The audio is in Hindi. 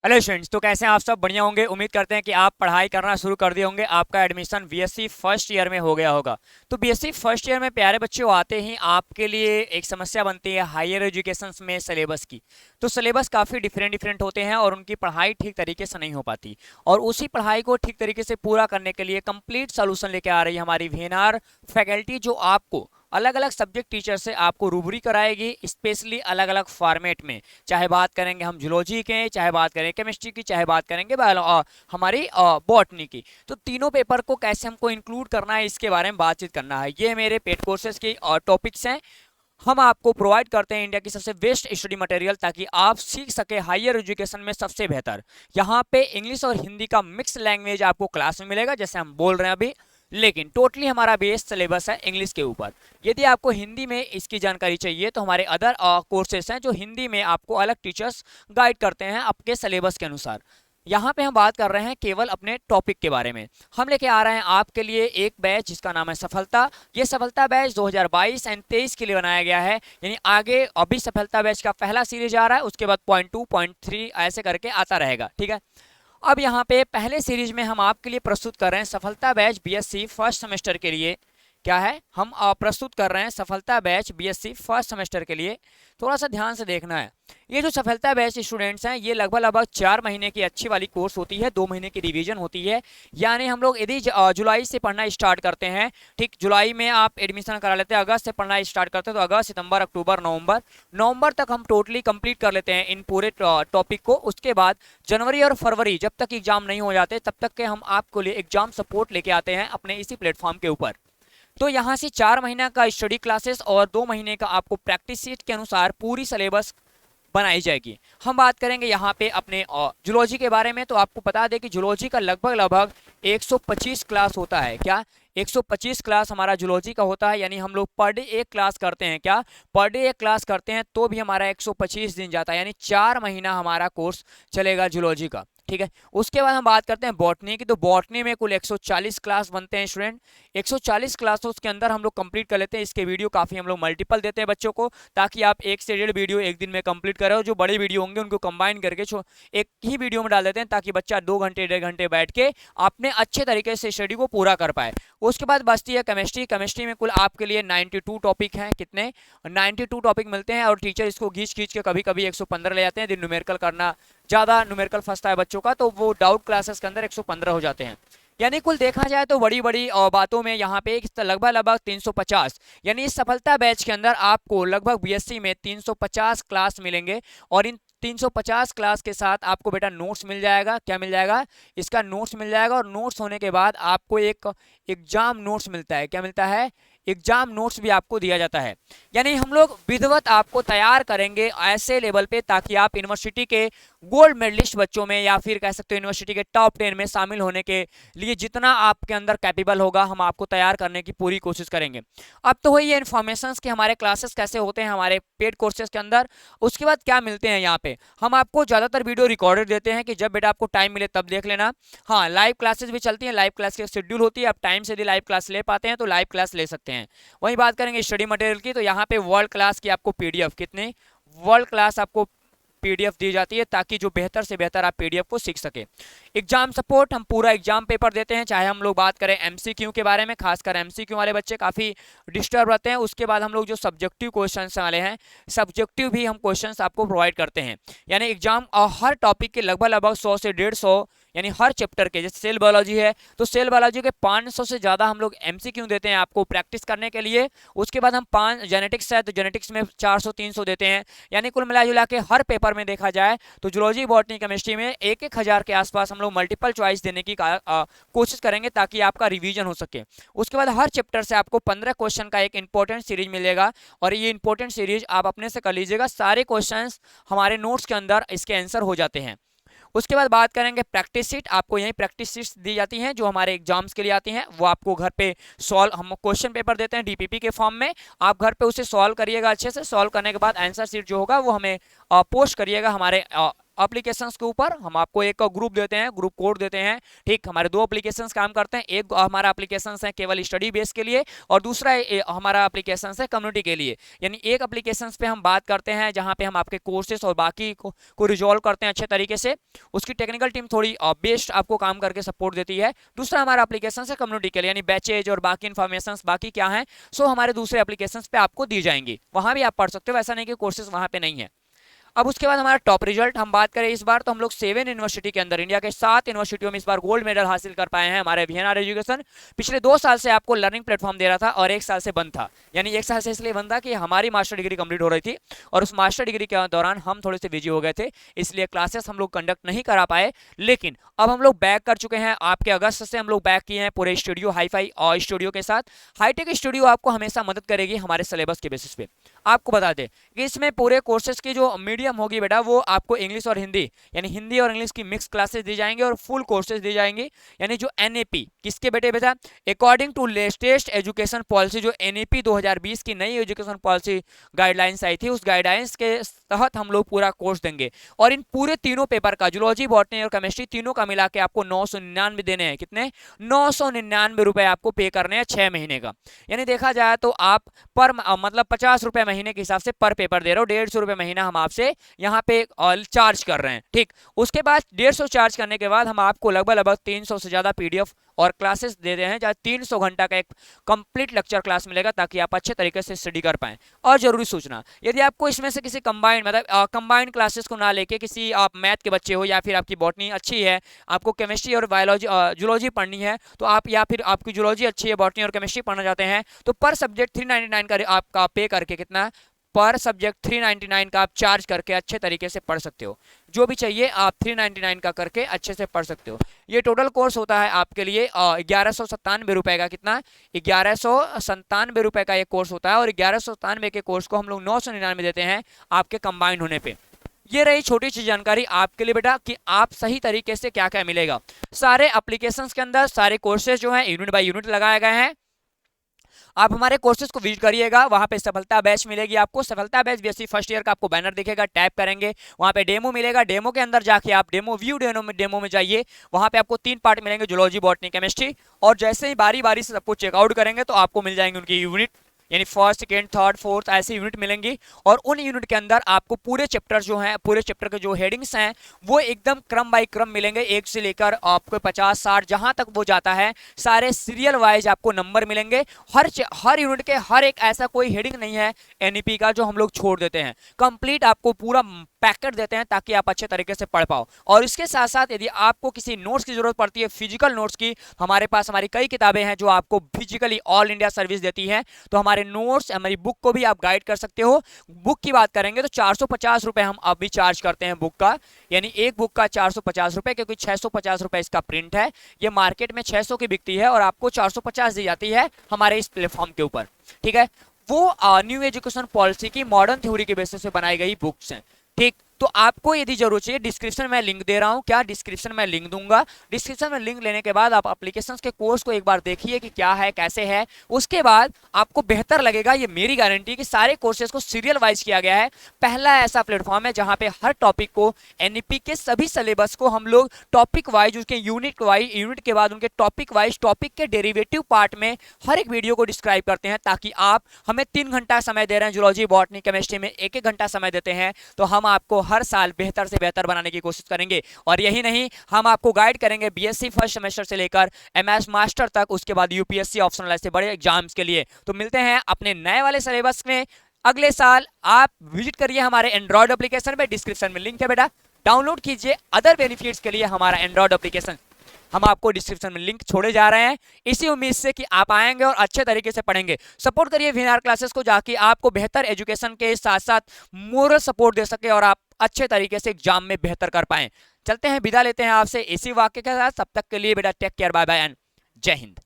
हेलो स्टूडेंट्स, तो कैसे हैं आप सब? बढ़िया होंगे। उम्मीद करते हैं कि आप पढ़ाई करना शुरू कर दिए होंगे। आपका एडमिशन बीएससी फर्स्ट ईयर में हो गया होगा। तो बीएससी फर्स्ट ईयर में प्यारे बच्चों आते ही आपके लिए एक समस्या बनती है हायर एजुकेशन में सिलेबस की। तो सिलेबस काफ़ी डिफरेंट डिफरेंट होते हैं और उनकी पढ़ाई ठीक तरीके से नहीं हो पाती। और उसी पढ़ाई को ठीक तरीके से पूरा करने के लिए कंप्लीट सोल्यूशन लेके आ रही है हमारी वीएनआर फैकल्टी, जो आपको अलग अलग सब्जेक्ट टीचर से आपको रूबरी कराएगी, स्पेशली अलग अलग फॉर्मेट में। चाहे बात करेंगे हम जूलॉजी के, चाहे बात करें केमिस्ट्री की, चाहे बात करेंगे हमारी बॉटनी की। तो तीनों पेपर को कैसे हमको इंक्लूड करना है, इसके बारे में बातचीत करना है। ये मेरे पेड कोर्सेज के टॉपिक्स हैं। हम आपको प्रोवाइड करते हैं इंडिया की सबसे बेस्ट स्टडी मटेरियल, ताकि आप सीख सके हायर एजुकेशन में सबसे बेहतर। यहाँ पे इंग्लिश और हिंदी का मिक्स लैंग्वेज आपको क्लास में मिलेगा, जैसे हम बोल रहे हैं अभी। लेकिन टोटली हमारा बेस सिलेबस है इंग्लिश के ऊपर। यदि आपको हिंदी में इसकी जानकारी चाहिए तो हमारे अदर कोर्सेस हैं जो हिंदी में आपको अलग टीचर्स गाइड करते हैं आपके सिलेबस के अनुसार। यहाँ पे हम बात कर रहे हैं केवल अपने टॉपिक के बारे में। हम लेके आ रहे हैं आपके लिए एक बैच जिसका नाम है सफलता। ये सफलता बैच 2022 एंड 23 के लिए बनाया गया है। यानी आगे अभी सफलता बैच का पहला सीरीज आ रहा है, उसके बाद पॉइंट 2 पॉइंट 3 ऐसे करके आता रहेगा, ठीक है। अब यहाँ पे पहले सीरीज में हम आपके लिए प्रस्तुत कर रहे हैं सफलता बैच बीएससी फर्स्ट सेमेस्टर के लिए। क्या है, हम प्रस्तुत कर रहे हैं सफलता बैच बीएससी फर्स्ट सेमेस्टर के लिए। थोड़ा सा ध्यान से देखना है। ये जो सफलता बैच स्टूडेंट्स हैं, ये लगभग लगभग 4 महीने की अच्छी वाली कोर्स होती है, 2 महीने की रिवीजन होती है। यानी हम लोग यदि जुलाई से पढ़ना स्टार्ट करते हैं, ठीक, जुलाई में आप एडमिशन करा लेते हैं, अगस्त से पढ़ना स्टार्ट करते हैं, तो अगस्त सितंबर अक्टूबर नवंबर नवंबर तक हम टोटली कंप्लीट कर लेते हैं इन पूरे टॉपिक को। उसके बाद जनवरी और फरवरी जब तक एग्जाम नहीं हो जाते तब तक के हम आपको लिए एग्जाम सपोर्ट लेके आते हैं अपने इसी प्लेटफॉर्म के ऊपर। तो यहाँ से 4 महीना का स्टडी क्लासेस और 2 महीने का आपको प्रैक्टिस सीट के अनुसार पूरी सिलेबस बनाई जाएगी। हम बात करेंगे यहाँ पे अपने जूलॉजी के बारे में। तो आपको बता दें कि जूलॉजी का लगभग लगभग 125 क्लास होता है। क्या, 125 क्लास हमारा जूलॉजी का होता है। यानी हम लोग पर डे एक क्लास करते हैं। क्या, पर डे एक क्लास करते हैं तो भी हमारा 125 दिन जाता है। यानी 4 महीना हमारा कोर्स चलेगा जूलॉजी का, ठीक है। उसके बाद हम बात करते हैं बॉटनी की। तो बॉटनी में कुल 140 क्लास बनते हैं स्टूडेंट। 140 क्लास उसके अंदर हम लोग कंप्लीट कर लेते हैं। इसके वीडियो काफ़ी हम लोग मल्टीपल देते हैं बच्चों को, ताकि आप 1 से 1.5 वीडियो एक दिन में कंप्लीट करें। और जो बड़े वीडियो होंगे उनको कंबाइन करके एक ही वीडियो में डाल देते हैं, ताकि बच्चा 2 घंटे 1.5 घंटे बैठ के अपने अच्छे तरीके से स्टडी को पूरा कर पाए। उसके बाद बचती है केमिस्ट्री। केमिस्ट्री में कुल आपके लिए 92 टॉपिक हैं। कितने, 92 टॉपिक मिलते हैं। और टीचर इसको खींच खींच के कभी कभी 115 ले जाते हैं। यदि न्यूमेरिकल करना, ज़्यादा न्यूमेरिकल फंसता है बच्चों का, तो वो डाउट क्लासेस के अंदर 115 हो जाते हैं। यानी कुल देखा जाए तो बड़ी बड़ी बातों में यहाँ पे लगभग लगभग 350, यानी इस सफलता बैच के अंदर आपको लगभग बीएससी में 350 क्लास मिलेंगे। और इन 350 क्लास के साथ आपको बेटा नोट्स मिल जाएगा। क्या मिल जाएगा, इसका नोट्स मिल जाएगा। और नोट्स होने के बाद आपको एक एग्जाम नोट्स मिलता है। क्या मिलता है, एग्जाम नोट्स भी आपको दिया जाता है। यानी हम लोग विधिवत आपको तैयार करेंगे ऐसे लेवल पे, ताकि आप यूनिवर्सिटी के गोल्ड मेडलिस्ट बच्चों में, या फिर कह सकते हो यूनिवर्सिटी के टॉप 10 में शामिल होने के लिए जितना आपके अंदर कैपेबल होगा, हम आपको तैयार करने की पूरी कोशिश करेंगे। अब तो हुई ये इन्फॉर्मेशन कि हमारे क्लासेस कैसे होते हैं हमारे पेड कोर्सेज के अंदर। उसके बाद क्या मिलते हैं यहाँ पे, हम आपको ज़्यादातर वीडियो रिकॉर्डेड देते हैं कि जब बेटा आपको टाइम मिले तब देख लेना। हाँ, लाइव क्लासेस भी चलती हैं। लाइव क्लास की शेड्यूल होती है, आप टाइम से यदि लाइव क्लास ले पाते हैं तो लाइव क्लास ले सकते हैं। वहीं बात करेंगे स्टडी मटेरियल की, तो यहाँ पे वर्ल्ड क्लास की आपको पीडीएफ, कितने वर्ल्ड क्लास आपको पीडीएफ दी जाती है, ताकि जो बेहतर से बेहतर आप पीडीएफ को सीख सके। एग्जाम सपोर्ट, हम पूरा एग्जाम पेपर देते हैं। चाहे हम लोग बात करें एमसीक्यू के बारे में, खासकर एमसीक्यू वाले बच्चे काफ़ी डिस्टर्ब रहते हैं। उसके बाद हम लोग जो सब्जेक्टिव क्वेश्चन वाले हैं, सब्जेक्टिव भी हम क्वेश्चंस आपको प्रोवाइड करते हैं। यानी एग्जाम हर टॉपिक के लगभग लगभग 100 से 150, यानी हर चैप्टर के, जैसे सेल बायोलॉजी है तो सेल बायोलॉजी के 500 से ज़्यादा हम लोग एमसीक्यू देते हैं आपको प्रैक्टिस करने के लिए। उसके बाद हम 5 जेनेटिक्स है तो जेनेटिक्स में 400-300 देते हैं। यानी कुल मिला जुला के हर पेपर में देखा जाए तो जूलॉजी, बॉटनी, केमिस्ट्री में 1-1000 के आसपास हम लोग मल्टीपल चॉइस देने की कोशिश करेंगे, ताकि आपका रिवीजन हो सके। उसके बाद हर चैप्टर से आपको 15 क्वेश्चन का एक इंपॉर्टेंट सीरीज मिलेगा। और ये इंपॉर्टेंट सीरीज आप अपने से कर लीजिएगा। सारे क्वेश्चन हमारे नोट्स के अंदर इसके आंसर हो जाते हैं। उसके बाद बात करेंगे प्रैक्टिस सीट। आपको यही प्रैक्टिस सीट्स दी जाती हैं जो हमारे एग्जाम्स के लिए आती हैं। वो आपको घर पे सॉल्व, हम क्वेश्चन पेपर देते हैं डीपीपी के फॉर्म में, आप घर पे उसे सॉल्व करिएगा। अच्छे से सॉल्व करने के बाद आंसर सीट जो होगा वो हमें पोस्ट करिएगा हमारे एप्लीकेशंस के ऊपर हम आपको एक ग्रुप देते हैं, ग्रुप कोड देते हैं। ठीक, हमारे 2 एप्लीकेशंस काम करते हैं। एक हमारा एप्लीकेशंस है केवल स्टडी बेस के लिए और दूसरा हमारा एप्लीकेशंस है कम्युनिटी के लिए। यानी एक एप्लीकेशंस पे हम बात करते हैं जहां पे हम आपके कोर्सेस और बाकी को रिजॉल्व करते हैं अच्छे तरीके से, उसकी टेक्निकल टीम थोड़ी बेस्ड आपको काम करके सपोर्ट देती है। दूसरा हमारा एप्लीकेशन है कम्युनिटी के लिए, यानी बैचेज और बाकी इन्फॉर्मेशन बाकी क्या है सो हमारे दूसरे एप्लीकेशन पे आपको दी जाएंगी, वहां भी आप पढ़ सकते हो, ऐसा नहीं कि कोर्सेज वहां पे नहीं है। अब उसके बाद हमारा टॉप रिजल्ट हम बात करें इस बार तो हम लोग 7 यूनिवर्सिटी के अंदर, इंडिया के 7 यूनिवर्सिटियों में इस बार गोल्ड मेडल हासिल कर पाए हैं हमारे वीएनआर एजुकेशन। पिछले 2 साल से आपको लर्निंग प्लेटफॉर्म दे रहा था और 1 साल से बंद था। यानी 1 साल से इसलिए बंद था कि हमारी मास्टर डिग्री कंप्लीट हो रही थी और उस मास्टर डिग्री के दौरान हम थोड़े से बिजी हो गए थे, इसलिए क्लासेस हम लोग कंडक्ट नहीं करा पाए। लेकिन अब हम लोग बैक कर चुके हैं, आपके अगस्त से हम लोग बैक किए हैं पूरे स्टूडियो हाईफाई और स्टूडियो के साथ। हाईटेक स्टूडियो आपको हमेशा मदद करेगी हमारे सिलेबस के बेसिस पे। आपको बता दें कि इसमें पूरे कोर्सेज की जो मीडियम होगी बेटा वो आपको इंग्लिश और हिंदी, यानी हिंदी और इंग्लिश की मिक्स क्लासेस दी जाएंगी और फुल कोर्सेज दी जाएंगी। यानी जो एनएपी किसके बेटे बेटा, according to latest education policy, जो एनएपी 2020 की नई एजुकेशन पॉलिसी गाइडलाइंस आई थी, उस गाइडलाइंस के तहत हम लोग पूरा कोर्स देंगे। और इन पूरे तीनों पेपर का, जूलॉजी, बॉटनी और केमिस्ट्री, तीनों का मिला के आपको 999 देने हैं। कितने? 999 रुपए आपको पे करने हैं 6 महीने का। यानी देखा जाए तो आप पर मतलब 50 रुपए महीने के हिसाब से पर पेपर दे रहे हो, 150 रुपए महीना हम आपसे यहाँ पे चार्ज कर रहे हैं। ठीक, उसके बाद 150 चार्ज करने के बाद हम आपको लगभग 300 से ज्यादा पीडीएफ और क्लासेस दे रहे हैं, जहाँ 300 घंटा का एक कंप्लीट लेक्चर क्लास मिलेगा ताकि आप अच्छे तरीके से स्टडी कर पाएं। और जरूरी सूचना, यदि आपको इसमें से किसी कंबाइंड मतलब कंबाइंड क्लासेस को ना लेके किसी आप मैथ के बच्चे हो या फिर आपकी बॉटनी अच्छी है, आपको केमिस्ट्री और बायोलॉजी जूलॉजी पढ़नी है तो आप, या फिर आपकी जूलॉजी अच्छी है, बॉटनी और केमिस्ट्री पढ़ना चाहते हैं, तो पर सब्जेक्ट 399 का आपका पे करके, कितना? पर सब्जेक्ट 399 का आप चार्ज करके अच्छे तरीके से पढ़ सकते हो। जो भी चाहिए आप 399 का करके अच्छे से पढ़ सकते हो। ये टोटल कोर्स होता है आपके लिए 1197 रुपए का। कितना? 1197 रुपए का ये कोर्स होता है और 1197 के कोर्स को हम लोग 999 देते हैं आपके कंबाइंड होने पे। ये रही छोटी सी जानकारी आपके लिए बेटा कि आप सही तरीके से क्या क्या मिलेगा। सारे एप्लीकेशंस के अंदर सारे कोर्सेज जो हैं यूनिट बाय यूनिट लगाए गए हैं। आप हमारे कोर्सेज को विजिट करिएगा, वहां पे सफलता बैच मिलेगी आपको। सफलता बैच बीएससी फर्स्ट ईयर का आपको बैनर दिखेगा, टैप करेंगे, वहां पे डेमो मिलेगा। डेमो के अंदर जाके आप डेमो व्यू डेमो में जाइए, वहां पे आपको 3 पार्ट मिलेंगे, जूलॉजी, बॉटनी, केमिस्ट्री। और जैसे ही बारी बारी से सबको चेकआउट करेंगे तो आपको मिल जाएंगे उनकी यूनिट, यानी फर्स्ट, सेकेंड, थर्ड, फोर्थ ऐसी यूनिट मिलेंगी। और उन यूनिट के अंदर आपको पूरे चैप्टर जो हैं, पूरे चैप्टर के जो हेडिंग्स हैं वो एकदम क्रम बाय क्रम मिलेंगे, 1 से लेकर आपको 50, 60 जहां तक वो जाता है, सारे सीरियल वाइज आपको नंबर मिलेंगे। हर यूनिट के हर एक ऐसा कोई हेडिंग नहीं है एनईपी का जो हम लोग छोड़ देते हैं, कंप्लीट आपको पूरा पैकेट देते हैं ताकि आप अच्छे तरीके से पढ़ पाओ। और इसके साथ साथ यदि आपको किसी नोट्स की जरूरत पड़ती है, फिजिकल नोट्स की, हमारे पास हमारी कई किताबें हैं जो आपको फिजिकली ऑल इंडिया सर्विस देती है, तो हमारे नोट्स, हमारी बुक को भी आप गाइड कर सकते हो। बुक की बात करेंगे तो 450 रुपए हम अभी चार्ज करते हैं बुक का, यानी एक बुक का 450 रुपए, क्योंकि 650 रुपए इसका प्रिंट है। ये मार्केट में 600 की बिकती है और आपको 450 दी जाती है हमारे इस प्लेटफॉर्म के ऊपर। ठीक है, वो न्यू एजुकेशन पॉलिसी की मॉडर्न थ्योरी के बेसिस पे बनाई गई बुक्स हैं। ठीक, तो आपको यदि जरूरत चाहिए, डिस्क्रिप्शन में लिंक दे रहा हूं, क्या डिस्क्रिप्शन में लिंक दूंगा। डिस्क्रिप्शन में लिंक लेने के बाद आप एप्लीकेशंस के कोर्स को एक बार देखिए कि क्या है, कैसे है। उसके बाद आपको बेहतर लगेगा, ये मेरी गारंटी, कि सारे कोर्सेज को सीरियल वाइज किया गया है। पहला ऐसा प्लेटफॉर्म है जहां पे हर टॉपिक को, एनईपी के सभी सिलेबस को हम लोग टॉपिक वाइज, उसके यूनिट वाइज, यूनिट के बाद उनके टॉपिक वाइज, टॉपिक के डेरिवेटिव पार्ट में हर एक वीडियो को डिस्क्राइब करते हैं, ताकि आप, हमें 3 घंटा समय दे रहे हैं जूलॉजी, बॉटनी, केमिस्ट्री में 1-1 घंटा समय देते हैं, तो हम आपको हर साल बेहतर से बेहतर बनाने की कोशिश करेंगे। और यही नहीं, हम आपको गाइड करेंगे बीएससी फर्स्ट सेमेस्टर से लेकर एमएस मास्टर तक, उसके बाद यूपीएससी ऑप्शनल ऐसे बड़े एग्जाम्स के लिए। तो मिलते हैं अपने नए वाले सिलेबस में अगले साल। आप विजिट करिए हमारे एंड्रॉइड एप्लीकेशन पे, डिस्क्रिप्शन में लिंक है बेटा, डाउनलोड कीजिए। अदर बेनिफिट्स के लिए हमारा एंड्रॉइड एप्लीकेशन हम आपको डिस्क्रिप्शन में लिंक छोड़े जा रहे हैं, इसी उम्मीद से कि आप आएंगे और अच्छे तरीके से पढ़ेंगे। सपोर्ट करिए वीएनआर क्लासेस को, जाके आपको बेहतर एजुकेशन के साथ साथ मोरल सपोर्ट दे सके और आप अच्छे तरीके से एग्जाम में बेहतर कर पाएं। चलते हैं, विदा लेते हैं आपसे इसी वाक्य के साथ। तब तक के लिए बेटा take care, bye bye and जय हिंद।